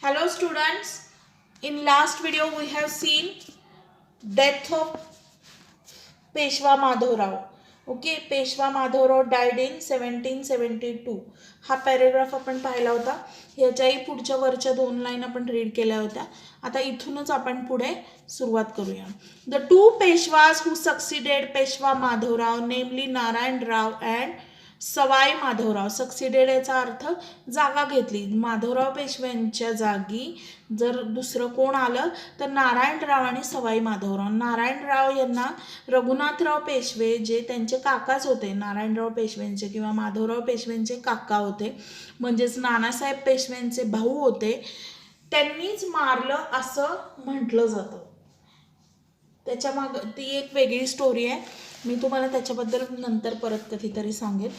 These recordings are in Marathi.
Hello students, in last video we have seen death of Peshwa Madhavrao. Okay, Peshwa Madhavrao died in 1772. हा पॅरेग्राफ आपण पाहिला होता. ह्याच्याही पुढच्या वरच्या दोन लाईन आपण रीड केल्या होत्या. आता इथूनच आपण पुढे सुरुवात करूया. The two Peshwas who succeeded Peshwa Madhavrao नेमली नारायणराव अँड सवाई माधवराव. सक्सिडेड याचा अर्थ जागा घेतली. माधवराव पेशव्यांच्या जागी जर दुसरं कोण आलं तर नारायणराव आणि सवाई माधवराव. नारायणराव यांना रघुनाथराव पेशवे जे त्यांचे काकाच होते, नारायणराव पेशव्यांचे किंवा माधवराव पेशव्यांचे काका होते, म्हणजेच नानासाहेब पेशव्यांचे भाऊ होते, त्यांनीच मारलं असं म्हटलं जातं. त्याच्या माग ती एक वेगळी स्टोरी आहे. मी तुम्हाला त्याच्याबद्दल नंतर परत कधीतरी सांगेन.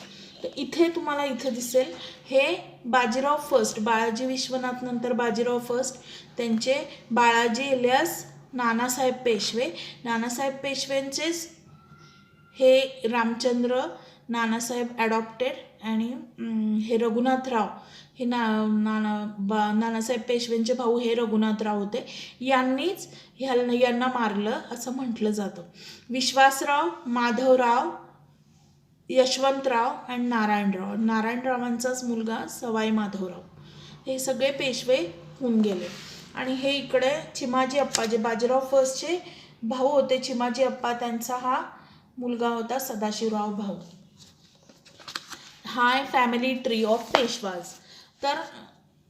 तर इथे तुम्हाला इथे दिसेल हे बाजीराव फर्स्ट, बाळाजी विश्वनाथ नंतर बाजीराव फर्स्ट, त्यांचे बाळाजी इलियास नानासाहेब पेशवे. नानासाहेब पेशव्यांचेच हे रामचंद्र नानासाहेब ॲडॉप्टेड आणि हे रघुनाथराव हे नानासाहेब पेशव्यांचे भाऊ हे रघुनाथराव होते. यांनीच यांना मारलं असं म्हटलं जातं. विश्वासराव, माधवराव, यशवंतराव आणि नारायणराव, नारायणरावांचाच मुलगा सवाई माधवराव, हे सगळे पेशवे होऊन गेले. आणि हे इकडे चिमाजी अप्पा जे बाजीराव फर्स्टचे भाऊ होते, चिमाजी अप्पा, त्यांचा हा मुलगा होता सदाशिवराव भाऊ. हा आहे फॅमिली ट्री ऑफ पेशवाज. तर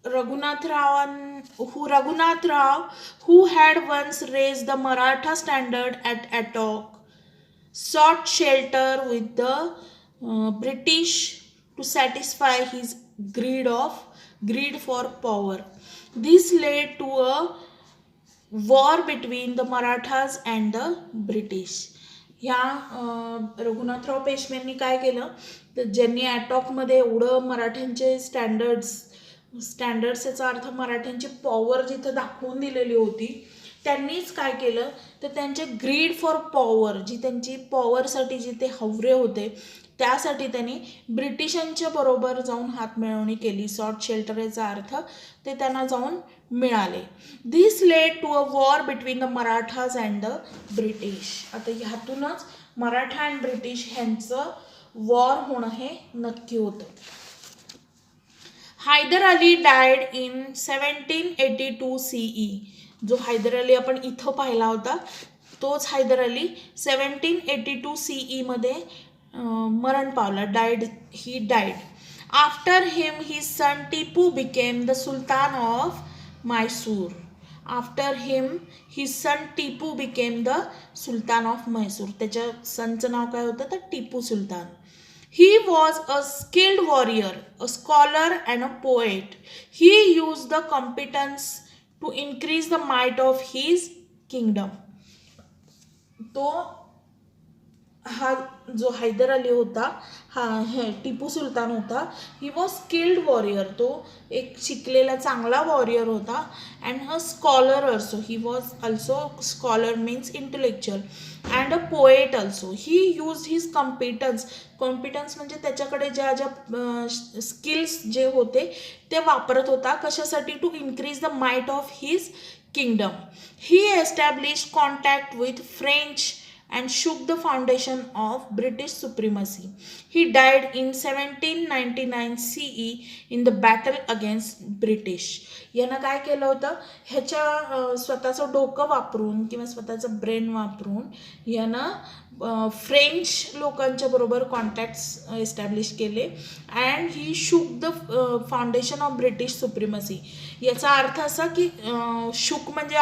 Raghunathrao who had once raised the Maratha standard at Attock sought shelter with the British to satisfy his greed for power. This led to a war between the Marathas and the British. ह्या रघुनाथराव पेशव्यांनी काय केलं तर ज्यांनी ॲटॉकमध्ये एवढं मराठ्यांचे स्टँडर्ड्स याचा अर्थ मराठ्यांची पॉवर जिथं दाखवून दिलेली होती, त्यांनीच काय केलं तर त्यांचे ग्रीड फॉर पॉवर, जी त्यांची पॉवरसाठी जे ते हवरे होते त्यासाठी त्यांनी ब्रिटिशांच्या बरोबर जाऊन हातमिळवणी केली. सॉर्ट शेल्टर याचा अर्थ ते त्यांना जाऊन मिळाले. This led to a war between the Marathas and the British. आता ह्यातूनच मराठा आणि ब्रिटिश ह्यांचं वॉर होणं हे नक्की होतं. Hyder Ali died in 1782 CE. जो हैदर अली आपण इथं पाहिला होता तोच हैदर अली 1782 CE मध्ये मरण पावला. He died. After him his son Tipu became the sultan of Mysore. After him, his son Tipu became the Sultan of Mysore. त्याच्या सनचं नाव काय होतं तर Tipu Sultan. He was a skilled warrior, a scholar and a poet. He used the competence to increase the might of his kingdom. तो हा जो हैदर अली होता, हा टिपू सुलतान होता, ही वॉज स्किल्ड वॉरियर. तो एक शिकलेला चांगला वॉरियर होता. And a scholar also. He was also scholar means intellectual and a poet also. He use his competence म्हणजे त्याच्याकडे ज्या स्किल्स जे होते ते वापरत होता. कशासाठी? To increase the might of his kingdom. He establish contact with French and shook the foundation of British supremacy. He died in 1799 CE in the battle against British. यानं काय केलं होतं, ह्याच्या स्वतःचं डोकं वापरून किंवा स्वतःचं ब्रेन वापरून यानं फ्रेंच लोकांच्या बरोबर कॉन्टॅक्ट्स एस्टॅब्लिश केले. And he shook the foundation of British supremacy. याचा अर्थ असा की शुक म्हणजे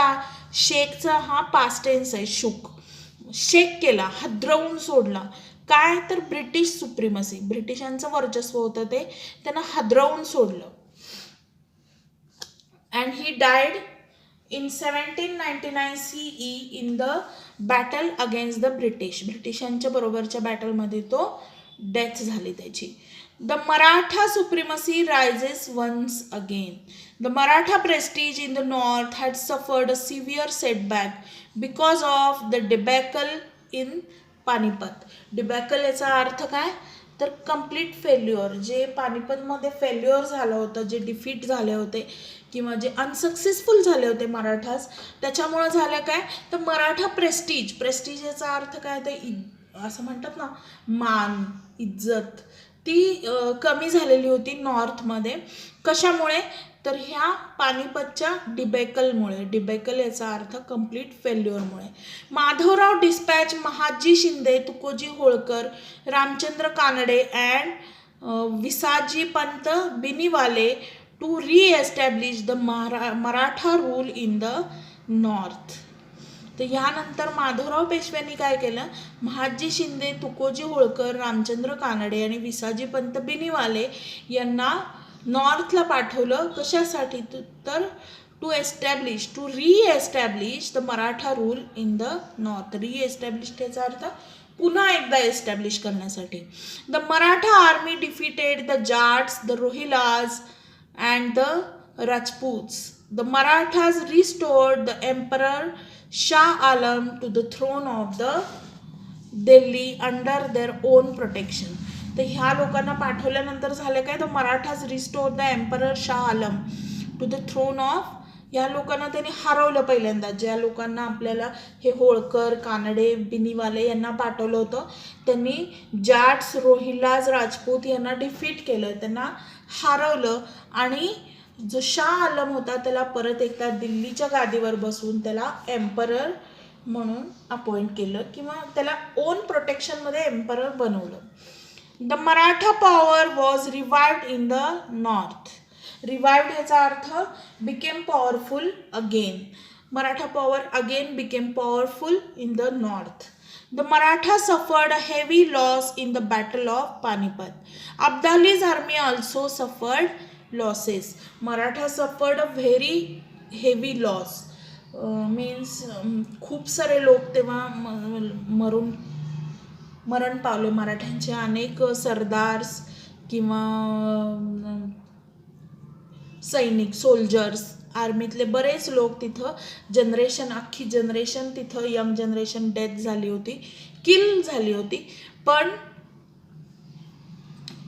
शेकचा हा पास्ट टेन्स आहे. शुक शेक केला, हादरवून सोडला. काय तर ब्रिटिश सुप्रिमसी, ब्रिटिशांचं वर्चस्व होतं ते त्यांना हादरवून सोडलं. And he died in 1799 CE in the battle against the British. ब्रिटिशांच्या बरोबरच्या बॅटलमध्ये तो डेथ झाली त्याची. The Maratha supremacy rises once again. The Maratha prestige in the north had suffered a severe setback because of the debacle in Panipat. Debacle याचा अर्थ काय तर कम्प्लीट फेल्युअर. जे पानिपतमध्ये फेल्युअर झालं होतं, जे डिफीट झाले होते किंवा जे अनसक्सेसफुल झाले होते मराठास, त्याच्यामुळं झालं काय, तर मराठा प्रेस्टीज याचा अर्थ काय, तर असं म्हणतात ना मान, इज्जत, ती कमी झालेली होती नॉर्थमध्ये. कशामुळे, तर ह्या पानिपतच्या डिबेकल याचा अर्थ कम्प्लीट फेल्युअरमुळे. Madhavrao dispatch Mahaji Shinde, Tukoji Holkar, Ramchandra Kanade and Visaji Pant Biniwale to reestablish the Maratha rule in the north. तर यानंतर माधवराव पेशव्यांनी काय केलं, महाजी शिंदे, तुकोजी होळकर, रामचंद्र कानडे आणि विसाजी पंत बिनीवाले यांना नॉर्थला पाठवलं. कशासाठी, तर to reestablish the Maratha rule in the north. Reestablish याचा अर्थ पुन्हा एकदा एस्टॅब्लिश करण्यासाठी. The Maratha army defeated the Jats, the Rohillas and the Rajputs. The Marathas restored the emperor Shah Alam to the throne of the Delhi under their own protection. तर ह्या लोकांना पाठवल्यानंतर झालं काय, तर Marathas restore the emperor Shah Alam to the throne of. या लोकांना त्यांनी हरवलं पहिल्यांदा. ज्या लोकांना आपल्याला हे होळकर, कानडे, बिनीवाले यांना पाठवलं होतं, त्यांनी जाट्स, रोहिलाज, राजपूत यांना डिफीट केलं, त्यांना हरवलं आणि जो शाह आलम होता त्याला परत एकदा दिल्लीच्या गादीवर बसवून त्याला एम्परर म्हणून अपॉइंट केलं किंवा त्याला ओन प्रोटेक्शनमध्ये एम्परर बनवलं. The Maratha power was revived in the north. Revived याचा अर्थ became powerful again. Maratha power again became powerful in the north. The Maratha suffered a heavy loss in the battle of Panipat. Abdali's army also suffered losses. Maratha suffered a very heavy loss means खूप सारे लोक तेव्हा मरण पावले. मराठ्यांचे अनेक सरदार्स किंवा सैनिक, सोल्जर्स, आर्मीतले बरेच लोक तिथं अख्खी जनरेशन तिथं यंग जनरेशन डेथ झाली होती, किल झाली होती. पण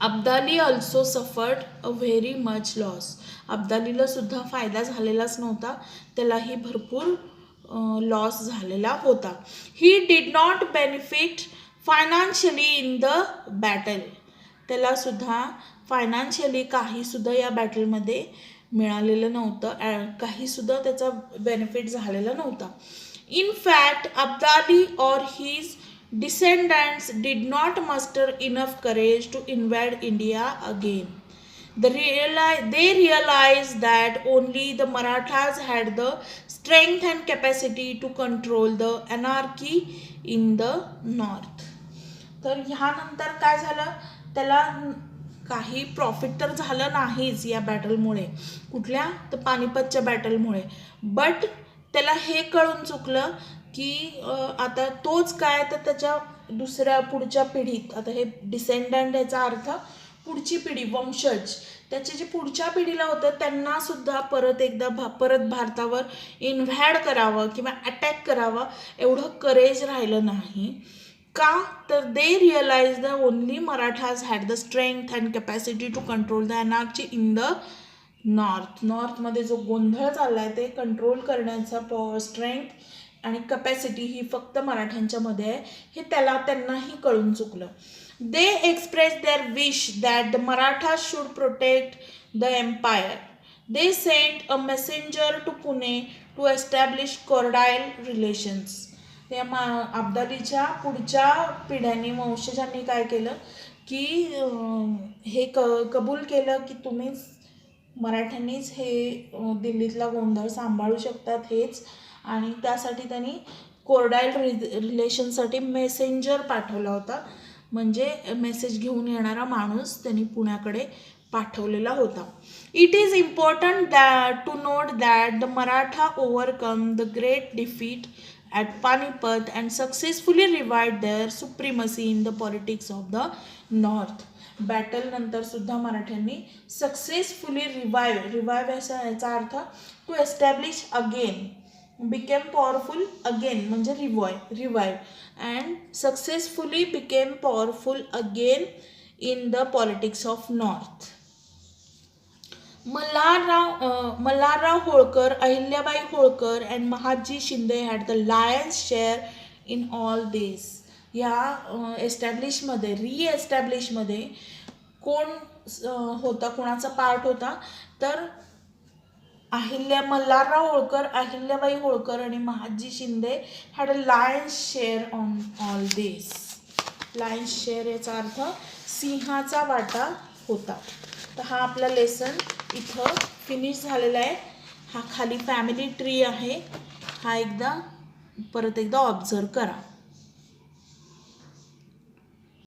Abdali also suffered a very much loss. अब्दालीला सुद्धा फायदा झालेलाच नव्हता, त्यालाही भरपूर लॉस झालेला होता. He did not benefit financially in the battle. त्याला सुद्धा फायनान्शियली काहीसुद्धा या बॅटलमध्ये मिळालेलं नव्हतं, काहीसुद्धा त्याचा बेनिफिट झालेला नव्हता. इन फॅक्ट अब्दाली और his descendants did not muster enough courage to invade India again. They realized that only the Marathas had the strength and capacity to control the anarchy in the north. तर ह्यानंतर काय झालं, त्याला काही प्रॉफिट तर झालं नाहीच या बॅटलमुळे. कुठल्या, तर पानिपतच्या बॅटलमुळे. बट त्याला हे कळून चुकलं की आता तोच काय, तर त्याच्या दुसऱ्या पुढच्या पिढीत, आता हे डिसेंडंट याचा अर्थ पुढची पिढी, वंशज, त्याचे जे पुढच्या पिढीला होतं त्यांना सुद्धा परत भारतावर इन्व्हॅड करावं किंवा अटॅक करावं एवढं करेज राहिलं नाही. का, तर they realize the only Marathas had the strength and capacity to control the anarchy in the north. नॉर्थमध्ये जो गोंधळ चालला आहे ते कंट्रोल करण्याचा स्ट्रेंथ आणि कपॅसिटी ही फक्त मराठ्यांच्या मध्ये आहे, हे त्यांनाही कळून चुकलं. They express their wish that the Maratha should protect the empire. They sent a messenger to Pune to establish cordial relations. त्या अब्दालीच्या पुढच्या पिढ्यांनी, वंशजांनी काय केलं की हे कबूल केलं की तुम्हीच, मराठ्यांनीच हे दिल्लीतला गोंधळ सांभाळू शकतात हेच, आणि त्यासाठी त्यांनी कोर्डाईल रिलेशनसाठी मेसेंजर पाठवला होता, म्हणजे मेसेज घेऊन येणारा माणूस त्यांनी पुण्याकडे पाठवलेला होता. It is important to note that the Maratha overcome the great defeat at Panipat and successfully revived their supremacy in the politics of the north. Battle नंतर सुद्धा मराठ्यांनी सक्सेसफुली रिवाइव्ह याचा अर्थ to establish again, became powerful again म्हणजे revive and successfully became powerful again in the politics of north. Malharrao Holkar, Ahilyabai Holkar and Mahadji Shinde had the lion's share in all this. या एस्टॅब्लिशमध्ये रिएस्टॅब्लिशमध्ये कोण होता, कोणाचा पार्ट होता, तर मल्हारराव होळकर, अहिल्याबाई होळकर आणि Mahadji Shinde had a lion's share on all this. Lion's share याचा अर्थ सिंहाचा वाटा होता. तर हा आपला लेसन इथं फिनिश झालेला आहे. हा खाली फॅमिली ट्री आहे. हा परत एकदा ऑब्झर्व करा.